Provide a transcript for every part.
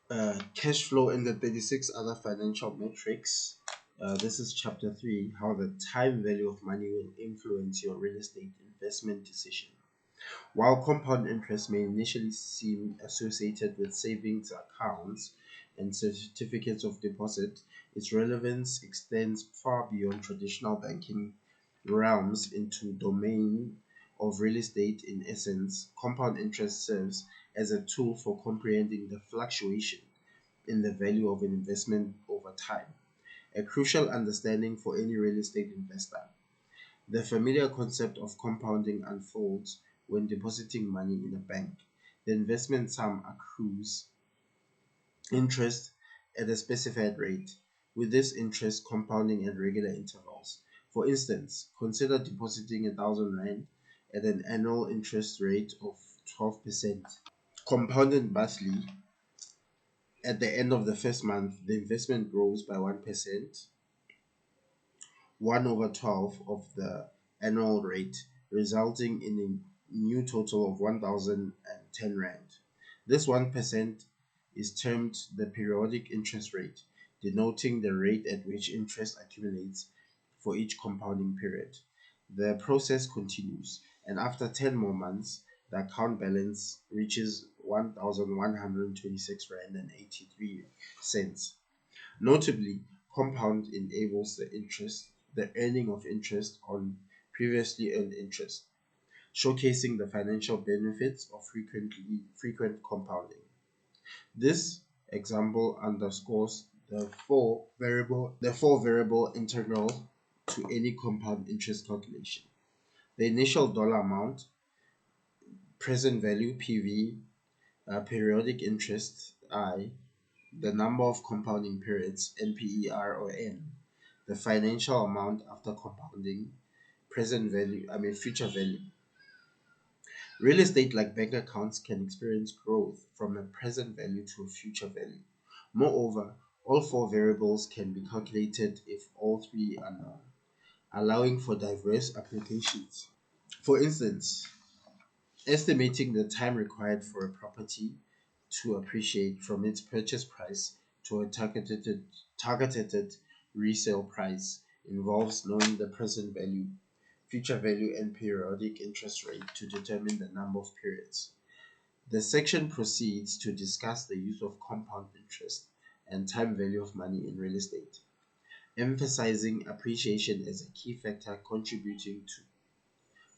Cash flow and the 36 other financial metrics. This is chapter 3, how the time value of money will influence your real estate investment decision. While compound interest may initially seem associated with savings accounts and certificates of deposit, its relevance extends far beyond traditional banking realms into domain of real estate. In essence, compound interest serves as a tool for comprehending the fluctuation in the value of an investment over time, a crucial understanding for any real estate investor. The familiar concept of compounding unfolds when depositing money in a bank. The investment sum accrues interest at a specified rate, with this interest compounding at regular intervals. For instance, consider depositing 1,000 Rand at an annual interest rate of 12%. Compounded monthly, at the end of the first month, the investment grows by 1%, 1 over 12 of the annual rate, resulting in a new total of 1,010 Rand. This 1% is termed the periodic interest rate, denoting the rate at which interest accumulates for each compounding period. The process continues, and after 10 more months, the account balance reaches 1,126 Rand and 83 cents. Notably, compound enables the earning of interest on previously earned interest, showcasing the financial benefits of frequent compounding. This example underscores the four variable integral to any compound interest calculation. The initial dollar amount, present value PV, periodic interest I, the number of compounding periods NPER or N, the financial amount after compounding, future value. Real estate, like bank accounts, can experience growth from a present value to a future value. Moreover, all four variables can be calculated if all three are known, allowing for diverse applications. For instance, estimating the time required for a property to appreciate from its purchase price to a targeted resale price involves knowing the present value, future value, and periodic interest rate to determine the number of periods. The section proceeds to discuss the use of compound interest and time value of money in real estate, emphasizing appreciation as a key factor contributing to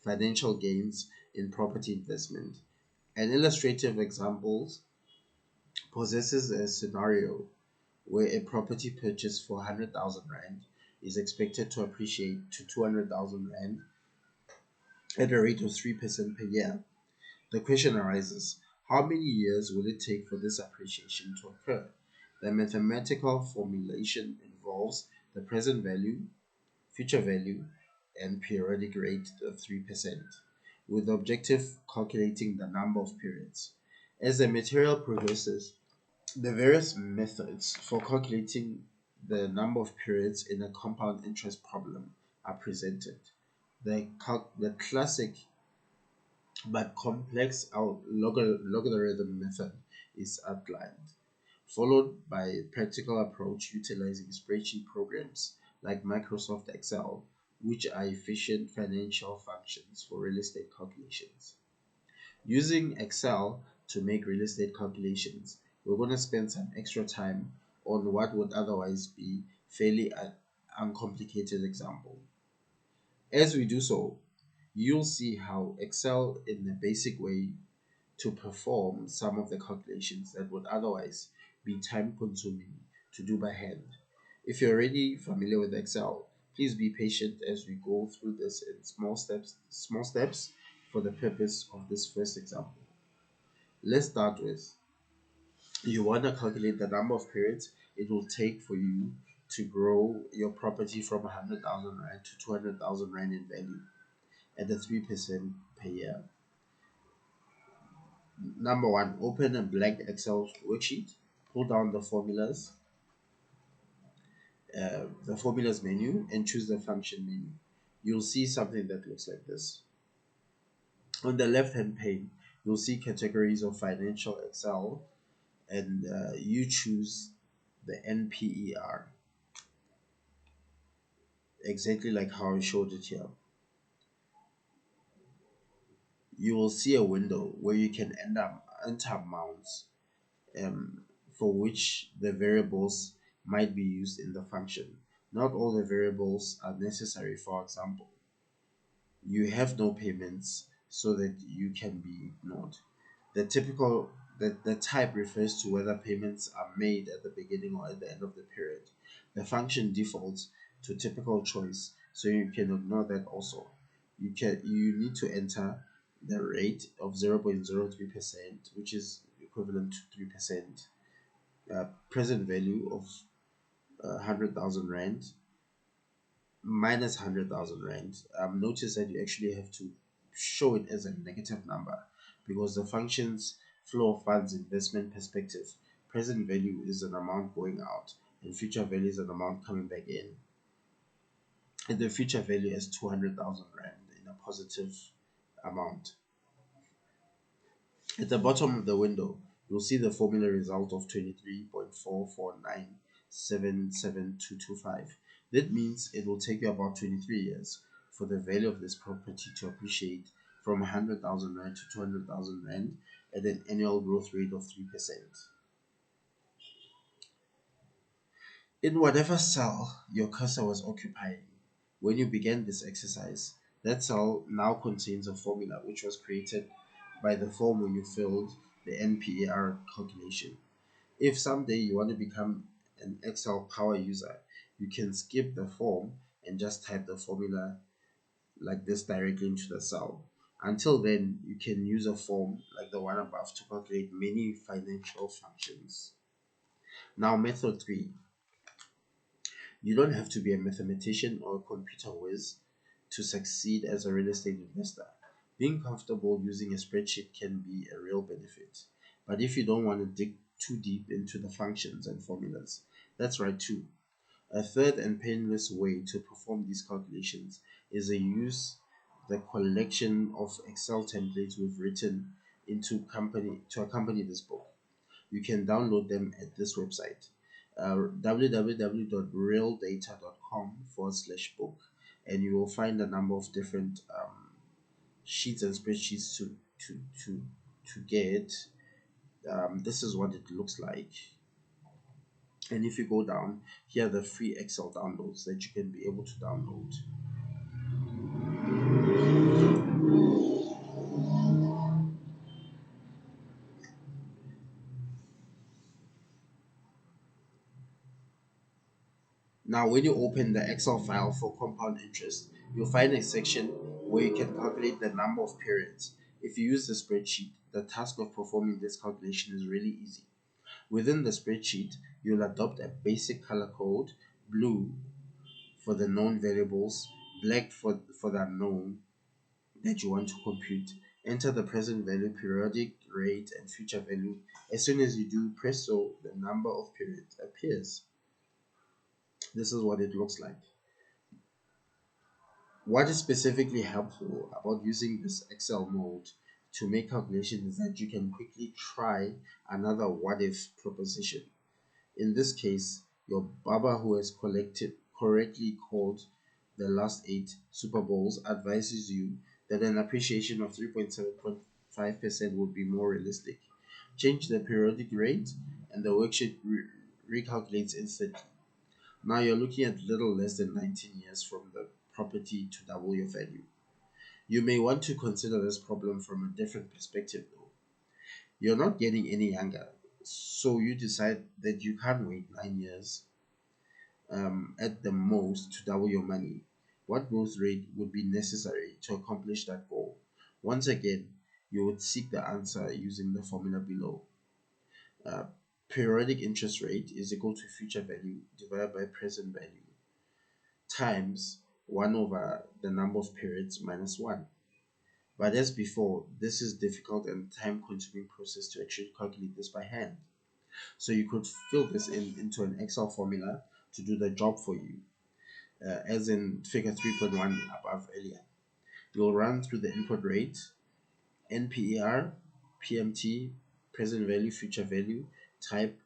financial gains in property investment. An illustrative example possesses a scenario where a property purchased for 100,000 Rand is expected to appreciate to 200,000 Rand at a rate of 3% per year. The question arises, how many years will it take for this appreciation to occur? The mathematical formulation involves the present value, future value, and periodic rate of 3%, with the objective calculating the number of periods. As the material progresses, the various methods for calculating the number of periods in a compound interest problem are presented. The classic but complex logarithm method is outlined, followed by a practical approach utilizing spreadsheet programs like Microsoft Excel, which are efficient financial functions for real estate calculations. Using Excel to make real estate calculations, we're going to spend some extra time on what would otherwise be fairly uncomplicated example. As we do so, you'll see how Excel in a basic way to perform some of the calculations that would otherwise be time consuming to do by hand. If you're already familiar with Excel, please be patient as we go through this in small steps for the purpose of this first example. Let's start with, you want to calculate the number of periods it will take for you to grow your property from 100,000 Rand to 200,000 Rand in value at a 3% per year. Number one, open a blank Excel worksheet, pull down the formulas menu, and choose the function menu. You'll see something that looks like this. On the left hand pane, you'll see categories of financial Excel and you choose the NPER, exactly like how I showed it here. You will see a window where you can enter amounts um, for which the variables might be used in the function. Not all the variables are necessary. For example, you have no payments so that you can be ignored. The typical the type refers to whether payments are made at the beginning or at the end of the period. The function defaults to typical choice, so you can ignore that also. You need to enter the rate of 0.03%, which is equivalent to 3%, present value of 100,000 rand minus 100,000 rand. Notice that you actually have to show it as a negative number because the function's flow of funds investment perspective, present value is an amount going out and future value is an amount coming back in. And the future value is 200,000 rand in a positive amount. At the bottom of the window, you'll see the formula result of 23.449772225. That means it will take you about 23 years for the value of this property to appreciate from 100,000 rand to 200,000 rand at an annual growth rate of 3%. In whatever cell your cursor was occupying when you began this exercise, that cell now contains a formula which was created by the form when you filled the NPAR calculation. If someday you want to become an Excel power user, you can skip the form and just type the formula like this directly into the cell. Until then, you can use a form like the one above to calculate many financial functions. Now, method 3. You don't have to be a mathematician or a computer whiz to succeed as a real estate investor. Being comfortable using a spreadsheet can be a real benefit. But if you don't want to dig too deep into the functions and formulas, that's right too. A third and painless way to perform these calculations is to use the collection of Excel templates we've written to accompany this book. You can download them at this website, www.realdata.com/book, and you will find a number of different sheets and spreadsheets to to to get. This is what it looks like, and if you go down here are the free Excel downloads that you can be able to download. Now, when you open the Excel file for compound interest, you'll find a section where you can calculate the number of periods. If you use the spreadsheet, the task of performing this calculation is really easy. Within the spreadsheet, you'll adopt a basic color code: blue for the known variables, black for the unknown that you want to compute. Enter the present value, periodic rate, and future value. As soon as you do, presto, the number of periods appears. This is what it looks like. What is specifically helpful about using this Excel mode to make calculations is that you can quickly try another what if proposition. In this case, your Baba who has correctly called the last 8 Super Bowls advises you that an appreciation of 3.7.5% would be more realistic. Change the periodic rate and the worksheet recalculates instantly. Now you're looking at little less than 19 years from the property to double your value. You may want to consider this problem from a different perspective though. You're not getting any younger, so you decide that you can't wait 9 years at the most to double your money. What growth rate would be necessary to accomplish that goal? Once again, you would seek the answer using the formula below. Uh, Periodic interest rate is equal to future value divided by present value times 1 over the number of periods minus 1. But as before, this is difficult and time consuming process to actually calculate this by hand. So you could fill this into an Excel formula to do the job for you, as in figure 3.1 above earlier. You'll run through the input rate, NPER, PMT, present value, future value, type,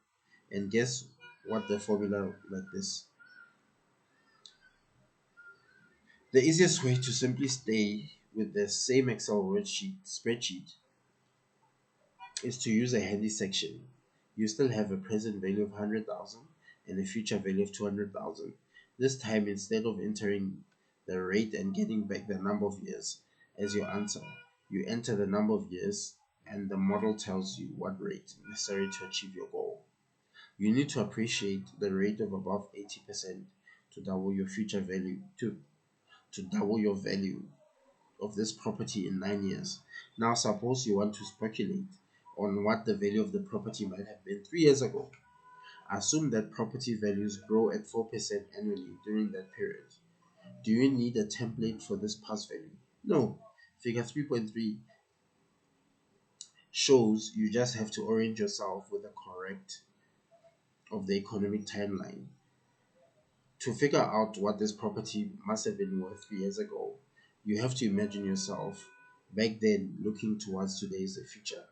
and guess what the formula like this. The easiest way to simply stay with the same Excel spreadsheet is to use a handy section. You still have a present value of 100,000 and a future value of 200,000. This time, instead of entering the rate and getting back the number of years as your answer, you enter the number of years and the model tells you what rate necessary to achieve your goal. You need to appreciate the rate of above 80% to double your future value to double your value of this property in 9 years. Now, suppose you want to speculate on what the value of the property might have been 3 years ago. Assume that property values grow at 4% annually during that period. Do you need a template for this past value? No. Figure 3.3 shows you just have to orient yourself with the correct of the economic timeline. To figure out what this property must have been worth 3 years ago, you have to imagine yourself back then looking towards today's the future.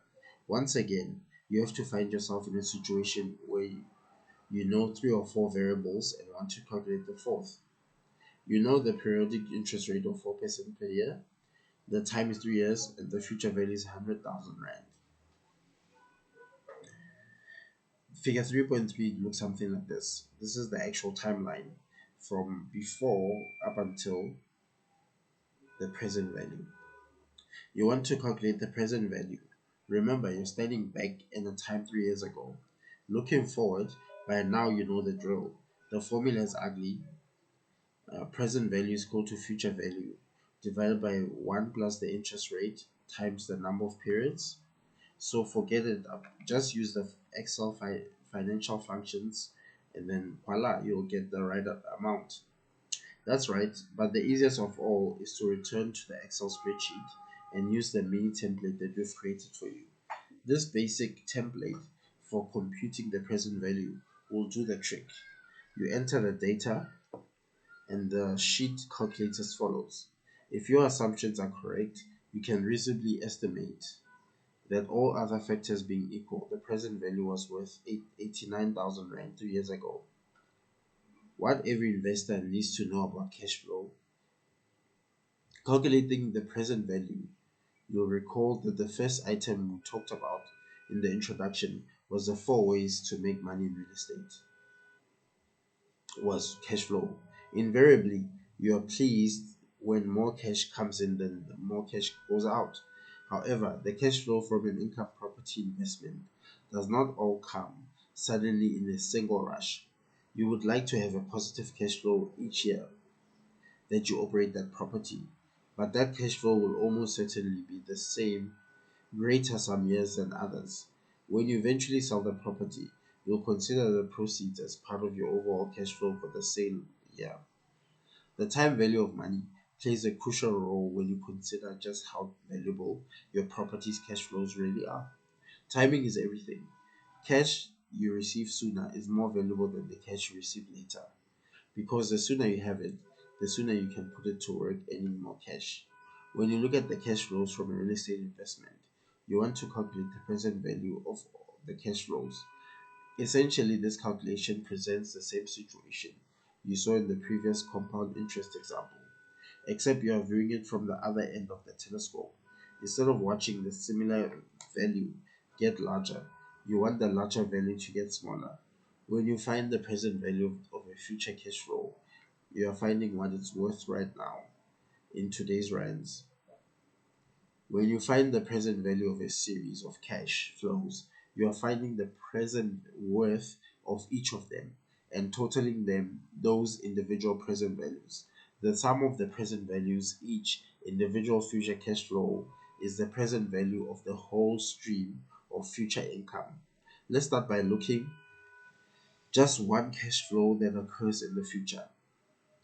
Once again, you have to find yourself in a situation where you know three or four variables and want to calculate the fourth. You know the periodic interest rate of 4% per year, the time is 3 years, and the future value is 100,000 Rand. Figure 3.3 looks something like this. This is the actual timeline from before up until the present value. You want to calculate the present value. Remember, you're standing back in a time 3 years ago. Looking forward, by now you know the drill. The formula is ugly. Present value is equal to future value divided by 1 plus the interest rate times the number of periods. So forget it. Just use the Excel financial functions and then voila, you'll get the right amount. That's right, but the easiest of all is to return to the Excel spreadsheet and use the mini template that we've created for you. This basic template for computing the present value will do the trick. You enter the data and the sheet calculates as follows. If your assumptions are correct, you can reasonably estimate that all other factors being equal, the present value was worth 89,000 Rand 2 years ago. What every investor needs to know about cash flow. Calculating the present value, you'll recall that the first item we talked about in the introduction was the 4 ways to make money in real estate. Was cash flow. Invariably, you are pleased when more cash comes in than more cash goes out. However, the cash flow from an income property investment does not all come suddenly in a single rush. You would like to have a positive cash flow each year that you operate that property, but that cash flow will almost certainly be the same, greater some years than others. When you eventually sell the property, you'll consider the proceeds as part of your overall cash flow for the sale year. The time value of money plays a crucial role when you consider just how valuable your property's cash flows really are. Timing is everything. Cash you receive sooner is more valuable than the cash you receive later, because the sooner you have it, the sooner you can put it to work earning more cash. When you look at the cash flows from a real estate investment, you want to calculate the present value of the cash flows. Essentially, this calculation presents the same situation you saw in the previous compound interest example, except you are viewing it from the other end of the telescope. Instead of watching the similar value get larger, you want the larger value to get smaller. When you find the present value of a future cash flow, you are finding what it's worth right now in today's rands. When you find the present value of a series of cash flows, you are finding the present worth of each of them and totaling them those individual present values. The sum of the present values each individual future cash flow is the present value of the whole stream of future income. Let's start by looking just one cash flow that occurs in the future.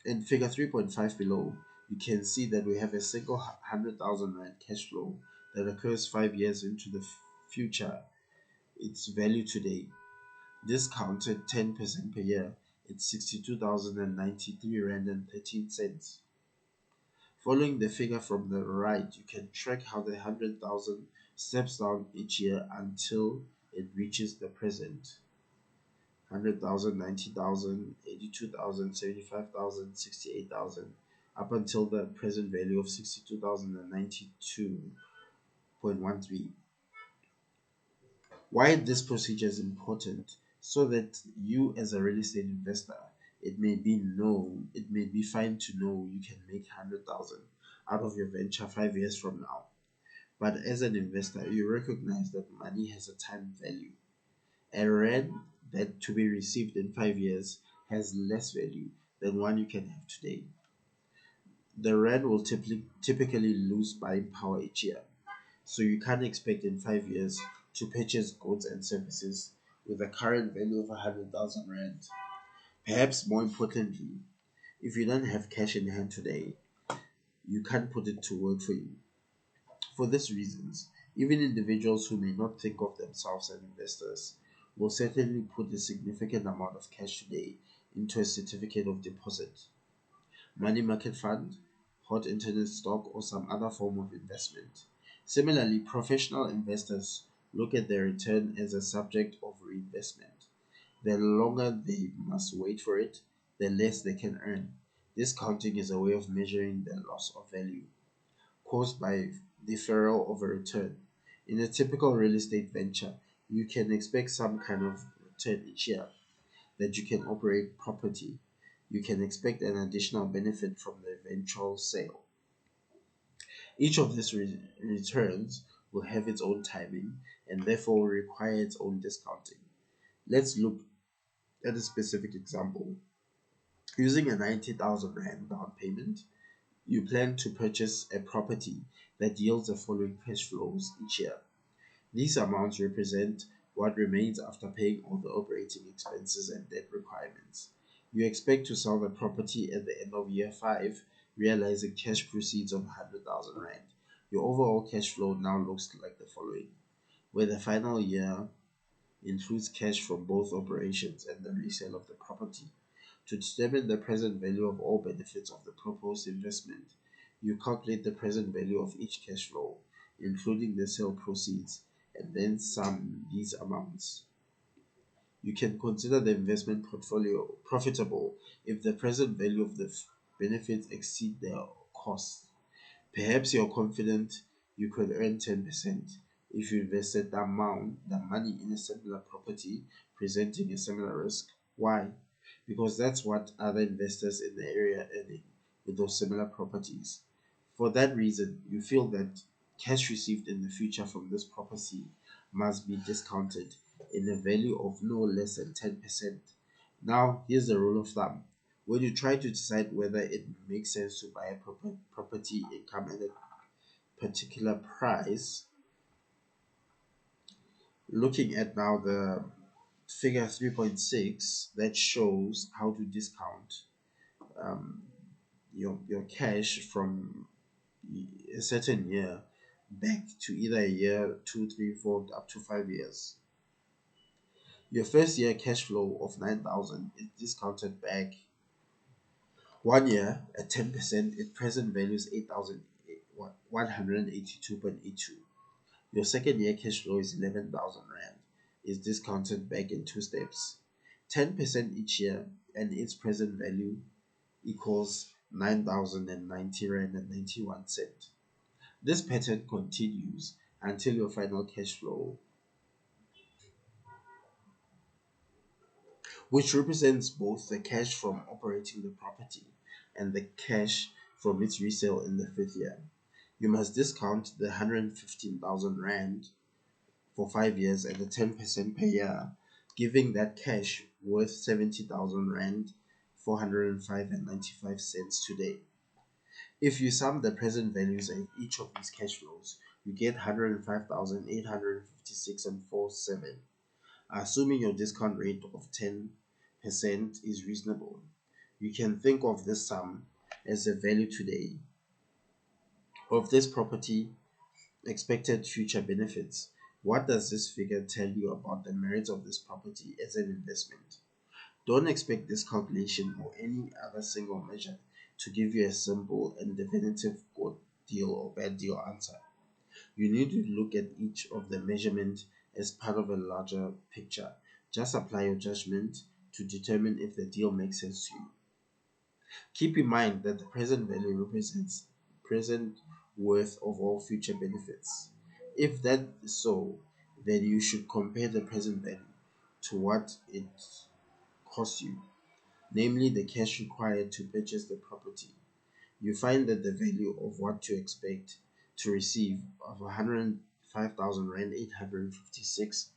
In figure 3.5 below, you can see that we have a single 100,000 Rand cash flow that occurs 5 years into the future. Its value today, discounted 10% per year, it's 62,093 Rand and 13 cents. Following the figure from the right, you can track how the 100,000 steps down each year until it reaches the present 100,000, 90,000, 82,000, 75,000, 68,000, up until the present value of 62,092.13. Why this procedure is important? So that you, as a real estate investor, it may be fine to know you can make 100,000 out of your venture 5 years from now. But as an investor, you recognize that money has a time value. A rand that to be received in 5 years has less value than one you can have today. The rand will typically lose buying power each year, so you can't expect in 5 years to purchase goods and services with a current value of 100,000 rand. Perhaps more importantly, if you don't have cash in hand today, you can't put it to work for you. For these reasons, even individuals who may not think of themselves as investors will certainly put a significant amount of cash today into a certificate of deposit, money market fund, hot internet stock, or some other form of investment. Similarly, professional investors look at their return as a subject of reinvestment. The longer they must wait for it, the less they can earn. Discounting is a way of measuring the loss of value caused by deferral of a return. In a typical real estate venture, you can expect some kind of return each year that you can operate property. You can expect an additional benefit from the eventual sale. Each of these returns will have its own timing and therefore will require its own discounting. Let's look at a specific example. Using a 90,000 Rand down payment, you plan to purchase a property that yields the following cash flows each year. These amounts represent what remains after paying all the operating expenses and debt requirements. You expect to sell the property at the end of year 5, realizing cash proceeds of 100,000 Rand. Your overall cash flow now looks like the following, where the final year includes cash from both operations and the resale of the property. To determine the present value of all benefits of the proposed investment, you calculate the present value of each cash flow, including the sale proceeds, and then sum these amounts. You can consider the investment portfolio profitable if the present value of the benefits exceed their costs. Perhaps you're confident you could earn 10% if you invested the money in a similar property presenting a similar risk. Why? Because that's what other investors in the area are earning with those similar properties. For that reason, you feel that cash received in the future from this property must be discounted in a value of no less than 10%. Now, here's the rule of thumb. When you try to decide whether it makes sense to buy a property income at a particular price, looking at now the figure 3.6 that shows how to discount um, your cash from a certain year back to either a year, 2, 3, 4, up to 5 years. Your first year cash flow of 9,000 is discounted back 1 year at 10%. Its present value is 8,182.82. Your second year cash flow is 11,000 Rand. Is discounted back in 2 steps. 10% each year, and its present value equals 9,090 Rand and 91 cent. This pattern continues until your final cash flow, which represents both the cash from operating the property and the cash from its resale in the fifth year. You must discount the 115,000 Rand for 5 years at the 10% per year, giving that cash worth 70,000 Rand, 405 and 95 cents today. If you sum the present values of each of these cash flows, you get 105,856 and 47. Assuming your discount rate of 10% is reasonable, you can think of this sum as the value today of this property expected future benefits. What does this figure tell you about the merits of this property as an investment? Don't expect this calculation or any other single measure to give you a simple and definitive good deal or bad deal answer. You need to look at each of the measurement as part of a larger picture. Just apply your judgment to determine if the deal makes sense to you. Keep in mind that the present value represents present worth of all future benefits. If that is so, then you should compare the present value to what it costs you, namely the cash required to purchase the property. You find that the value of what to expect to receive of 105,000 Rand 856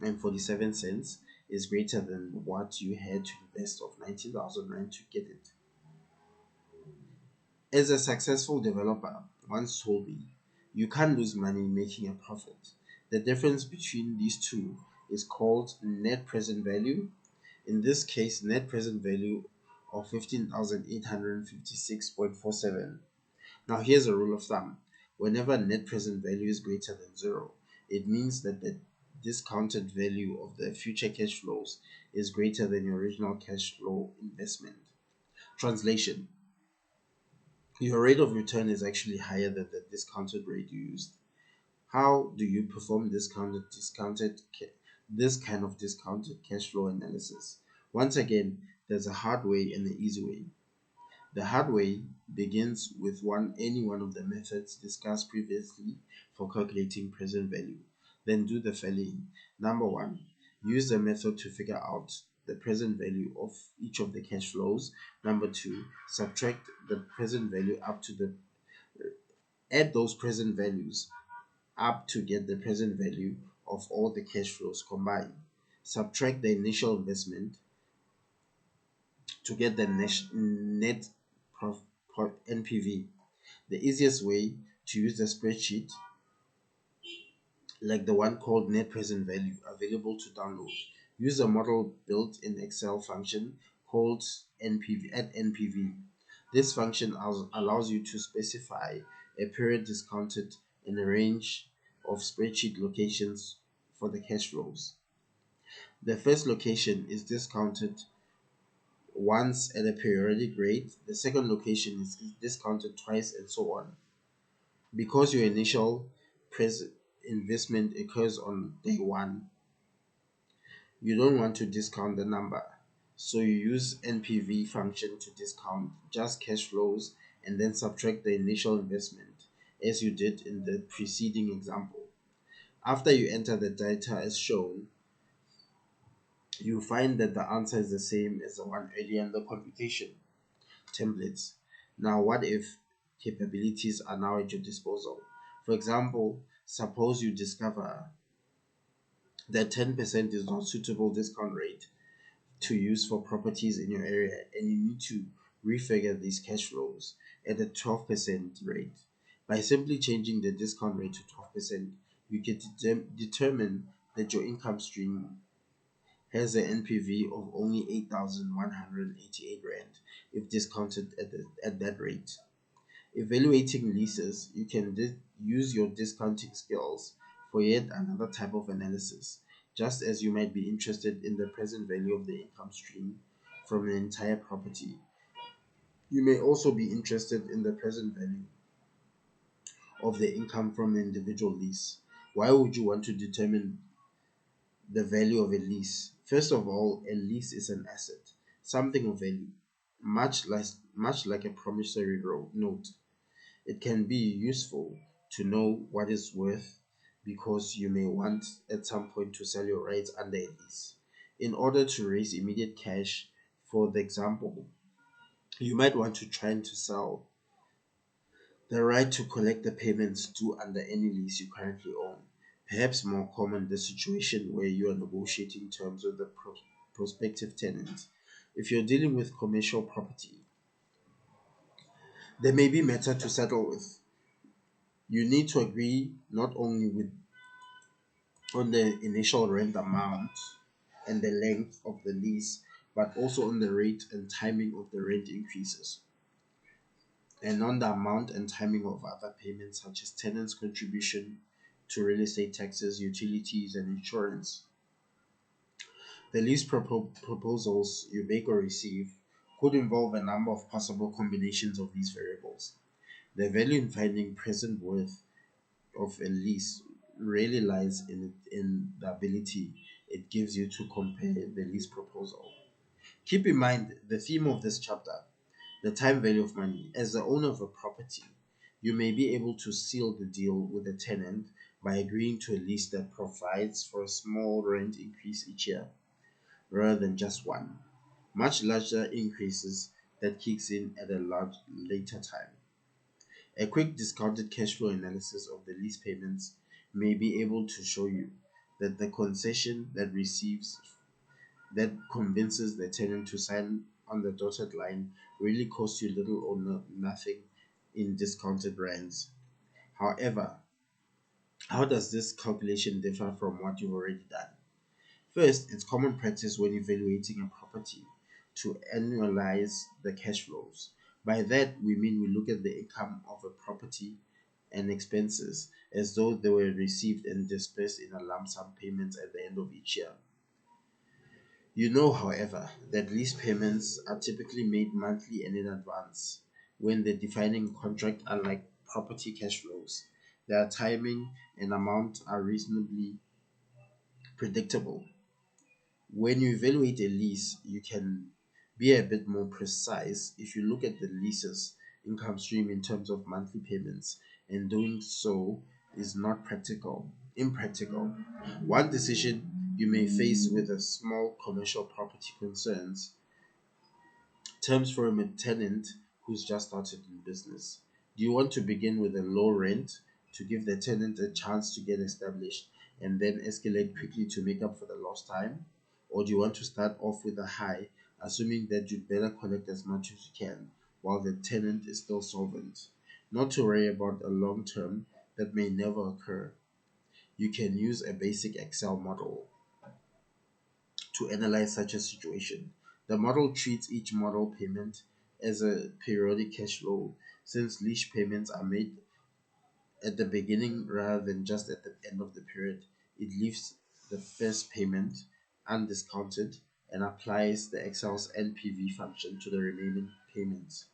and 47 cents is greater than what you had to invest of 19,000 Rand to get it. As a successful developer once told me, you can't lose money making a profit. The difference between these two is called net present value. In this case, net present value of 15,856.47. Now here's a rule of thumb. Whenever net present value is greater than zero, it means that the discounted value of the future cash flows is greater than your original cash flow investment. Translation: your rate of return is actually higher than the discounted rate you used. How do you perform this kind of discounted cash flow analysis? Once again, there's a hard way and an easy way. The hard way begins with any one of the methods discussed previously for calculating present value. Then do the following. Number one, use the method to figure out the present value of each of the cash flows. Number two, subtract the present value add those present values up to get the present value of all the cash flows combined. Subtract the initial investment to get the net NPV. The easiest way to use the spreadsheet, like the one called net present value, available to download. Use a model built in Excel function called NPV. This function allows you to specify a period discounted in a range of spreadsheet locations for the cash flows. The first location is discounted once at a periodic rate, the second location is discounted twice, and so on. Because your initial investment occurs on day one, you don't want to discount the number. So you use NPV function to discount just cash flows and then subtract the initial investment, as you did in the preceding example. After you enter the data as shown, you find that the answer is the same as the one earlier in the computation templates. Now, what if capabilities are now at your disposal? For example, suppose you discover that 10% is not suitable discount rate to use for properties in your area, and you need to refigure these cash flows at a 12% rate. By simply changing the discount rate to 12%, you can determine that your income stream has an NPV of only 8,188 Rand if discounted at that rate. Evaluating leases, you can use your discounting skills for yet another type of analysis, just as you might be interested in the present value of the income stream from an entire property. You may also be interested in the present value of the income from an individual lease. Why would you want to determine the value of a lease? First of all, a lease is an asset, something of value, much like a promissory note. It can be useful to know what it's worth because you may want at some point to sell your rights under a lease. In order to raise immediate cash, for the example, you might want to try to sell the right to collect the payments due under any lease you currently own. Perhaps more common, the situation where you are negotiating terms with the prospective tenant. If you're dealing with commercial property, there may be matter to settle with. You need to agree not only on the initial rent amount and the length of the lease, but also on the rate and timing of the rent increases, and on the amount and timing of other payments such as tenants' contribution to real estate taxes, utilities, and insurance. The lease proposals you make or receive could involve a number of possible combinations of these variables. The value in finding present worth of a lease really lies in the ability it gives you to compare the lease proposal. Keep in mind the theme of this chapter, the time value of money. As the owner of a property, you may be able to seal the deal with the tenant by agreeing to a lease that provides for a small rent increase each year rather than just one. Much larger increases that kicks in at a large later time. A quick discounted cash flow analysis of the lease payments may be able to show you that the concession that convinces the tenant to sign on the dotted line really costs you little or nothing in discounted rents. However, how does this calculation differ from what you've already done? First, it's common practice when evaluating a property to annualize the cash flows. By that, we mean we look at the income of a property and expenses as though they were received and dispersed in a lump sum payments at the end of each year. You know, however, that lease payments are typically made monthly and in advance. When the defining contract, unlike property cash flows, their timing and amount are reasonably predictable. When you evaluate a lease, you can be a bit more precise if you look at the lease's income stream in terms of monthly payments, and doing so is not impractical. One decision you may face with a small commercial property concerns terms from a tenant who's just started in business. Do you want to begin with a low rent to give the tenant a chance to get established and then escalate quickly to make up for the lost time? Or do you want to start off with a high, assuming that you'd better collect as much as you can while the tenant is still solvent? Not to worry about a long term that may never occur. You can use a basic Excel model to analyze such a situation. The model treats each model payment as a periodic cash flow since lease payments are made at the beginning rather than just at the end of the period. It leaves the first payment undiscounted and applies the Excel's NPV function to the remaining payments.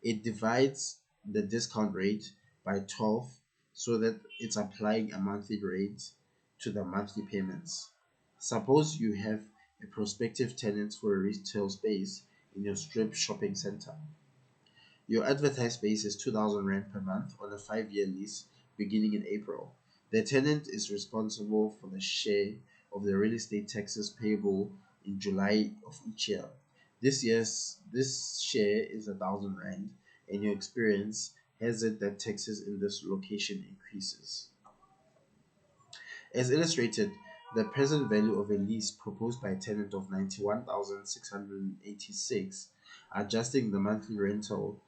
It divides the discount rate by 12 so that it's applying a monthly rate to the monthly payments. Suppose you have a prospective tenant for a retail space in your strip shopping center. Your advertised space is 2,000 Rand per month on a 5-year lease beginning in April. The tenant is responsible for the share of the real estate taxes payable in July of each year. This share is 1,000 Rand, and your experience has it that taxes in this location increases. As illustrated, the present value of a lease proposed by a tenant of 91,686, adjusting the monthly rental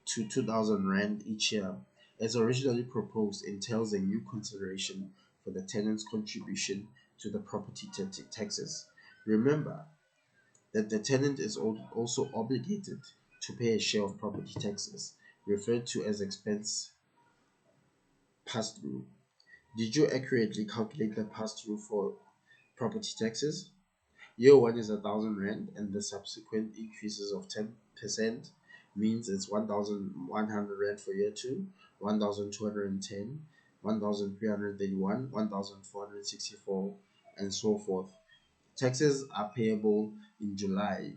to 2,000 Rand each year, as originally proposed, entails a new consideration for the tenant's contribution to the property taxes. Remember that the tenant is also obligated to pay a share of property taxes, referred to as expense pass-through. Did you accurately calculate the pass-through for property taxes? Year one is 1,000 Rand, and the subsequent increases of 10% means it's 1,100 Rand for year two, 1,210, 1,331, 1,464, and so forth. Taxes are payable in July,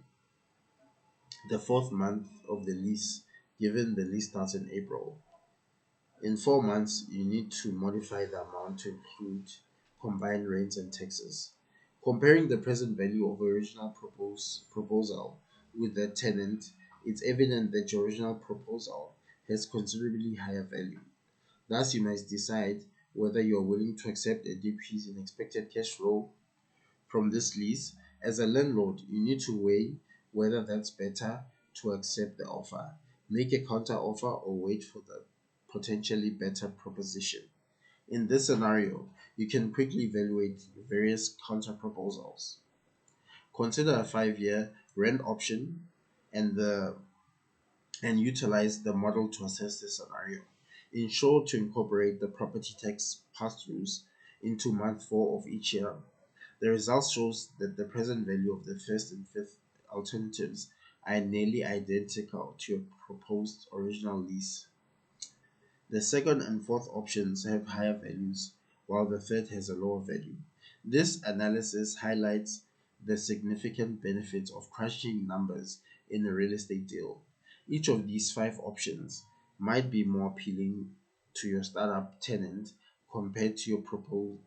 the fourth month of the lease, given the lease starts in April. In 4 months, you need to modify the amount to include combined rents and taxes. Comparing the present value of original proposal with the tenant, it's evident that your original proposal has considerably higher value. Thus, you must decide whether you are willing to accept a decrease in expected cash flow from this lease. As a landlord, you need to weigh whether that's better to accept the offer, make a counter offer, or wait for the potentially better proposition. In this scenario, you can quickly evaluate various counter proposals. Consider a 5-year rent option and utilize the model to assess this scenario. Ensure to incorporate the property tax pass-throughs into month 4 of each year. The result shows that the present value of the first and fifth alternatives are nearly identical to your proposed original lease. The second and fourth options have higher values, while the third has a lower value. This analysis highlights the significant benefits of crunching numbers in a real estate deal. Each of these five options might be more appealing to your startup tenant compared to your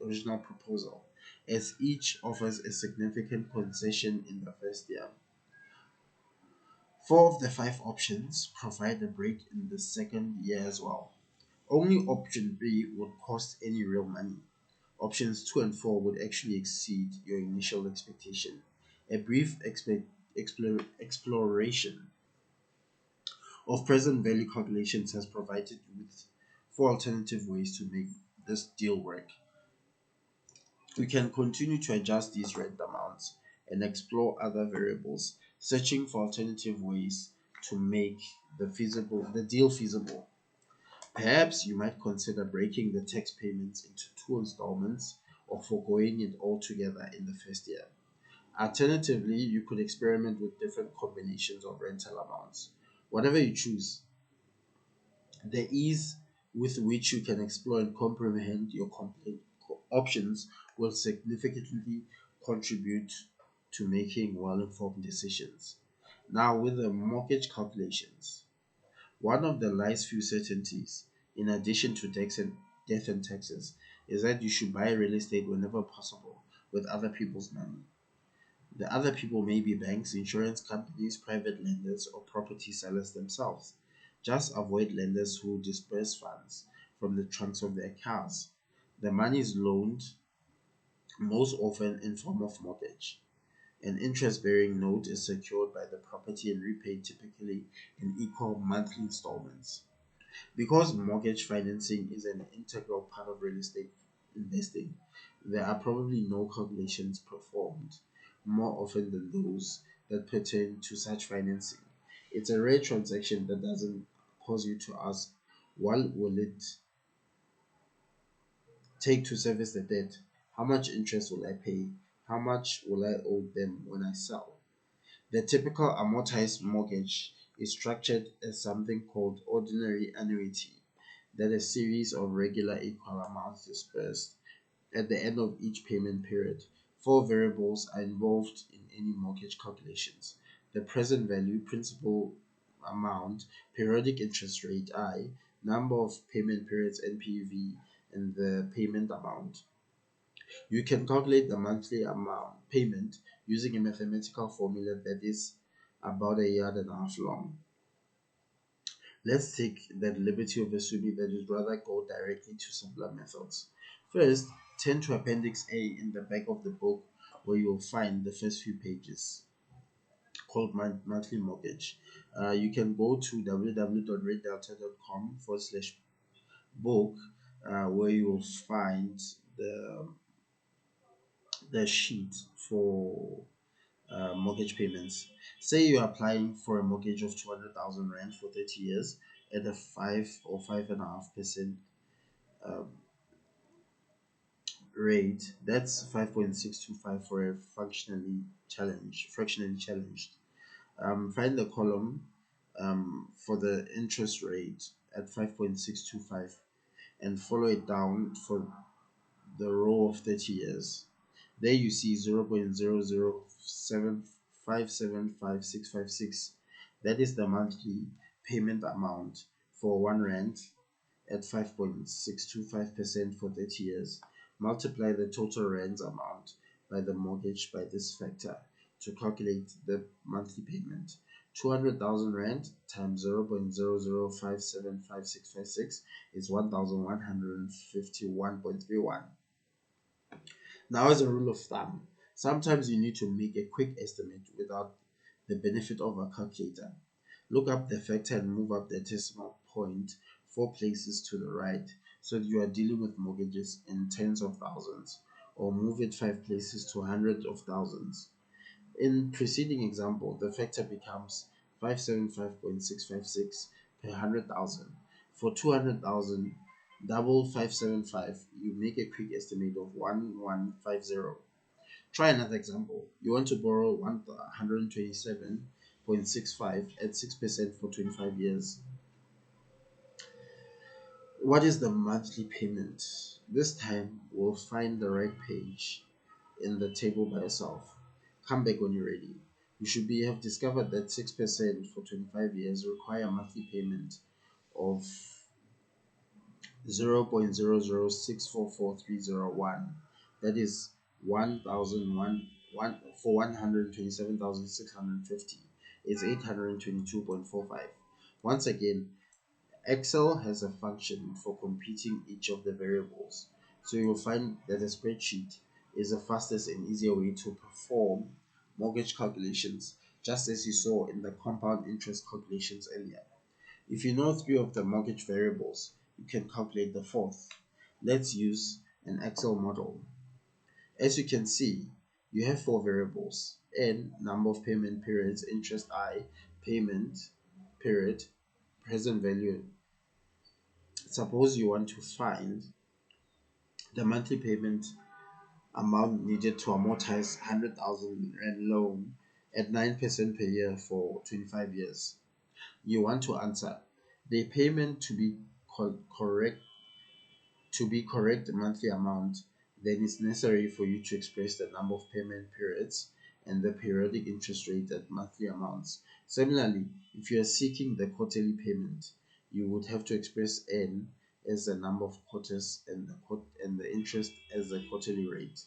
original proposal, as each offers a significant concession in the first year. Four of the five options provide a break in the second year as well. Only option B would cost any real money. Options 2 and 4 would actually exceed your initial expectation. A brief exploration of present value calculations has provided with four alternative ways to make this deal work. We can continue to adjust these rent amounts and explore other variables, searching for alternative ways to make the deal feasible. Perhaps you might consider breaking the tax payments into two installments or foregoing it altogether in the first year. Alternatively, you could experiment with different combinations of rental amounts. Whatever you choose, the ease with which you can explore and comprehend your options will significantly contribute to making well informed decisions. Now, with the mortgage calculations, one of the life's few certainties, in addition to death and taxes, is that you should buy real estate whenever possible with other people's money. The other people may be banks, insurance companies, private lenders, or property sellers themselves. Just avoid lenders who disperse funds from the trunks of their cars. The money is loaned most often in form of mortgage. An interest-bearing note is secured by the property and repaid typically in equal monthly installments. Because mortgage financing is an integral part of real estate investing, there are probably no calculations performed more often than those that pertain to such financing. It's a rare transaction that doesn't cause you to ask, what will it take to service the debt? How much interest will I pay? How much will I owe them when I sell? The typical amortized mortgage is structured as something called ordinary annuity, that a series of regular equal amounts dispersed at the end of each payment period. Four variables are involved in any mortgage calculations: the present value, principal amount, periodic interest rate I, number of payment periods NPV, and the payment amount. You can calculate the monthly amount payment using a mathematical formula that is about a yard and a half long. Let's take the liberty of assuming that you'd rather go directly to simpler methods. First, turn to Appendix A in the back of the book where you'll find the first few pages called Monthly Mortgage. You can go to www.reddelta.com/book where you will find the sheet for mortgage payments. Say you're applying for a mortgage of 200,000 rand for 30 years at a 5 or 5.5% um, rate. That's 5.625 for a fractionally challenged. Find the column for the interest rate at 5.625 and follow it down for the row of 30 years. There you see 0.007575656. That is the monthly payment amount for 1 rand at 5.625% for 30 years. Multiply the total rands amount by the mortgage by this factor to calculate the monthly payment. 200,000 rand times 0.00575656 is 1,151.31. Now, as a rule of thumb, sometimes you need to make a quick estimate without the benefit of a calculator. Look up the factor and move up the decimal point 4 places to the right so that you are dealing with mortgages in tens of thousands, or move it 5 places to hundreds of thousands. In preceding example, the factor becomes 575.656 per 100,000. For 200,000, double 575, you make a quick estimate of 1150. Try another example. You want to borrow 127.65 at 6% for 25 years. What is the monthly payment? This time we'll find the right page in the table by yourself. Come back when you're ready. You should be have discovered that 6% for 25 years require a monthly payment of 0.00644,301. That is 1,001 for 127,650 is 822.45. Once again, Excel has a function for computing each of the variables. So you will find that a spreadsheet is the fastest and easier way to perform mortgage calculations, just as you saw in the compound interest calculations earlier. If you know three of the mortgage variables, you can calculate the fourth. Let's use an Excel model. As you can see, you have four variables: N, number of payment periods, interest I, payment period, present value. Suppose you want to find the monthly payment amount needed to amortize 100,000 rand loan at 9% per year for 25 years. You want to answer the payment correct to be correct monthly amount, then it's necessary for you to express the number of payment periods and the periodic interest rate at monthly amounts. Similarly, if you are seeking the quarterly payment, you would have to express N as the number of quarters and the interest as the quarterly rate.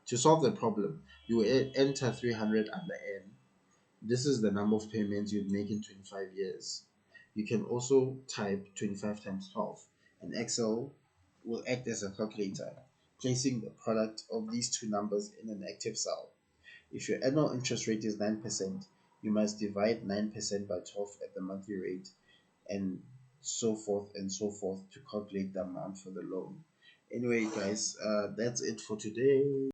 To solve the problem, you will enter 300 under N. This is the number of payments you'd make in 25 years. You can also type 25 times 12, and Excel will act as a calculator, placing the product of these two numbers in an active cell. If your annual interest rate is 9%, you must divide 9% by 12 at the monthly rate, and so forth to calculate the amount for the loan. Anyway, guys, that's it for today.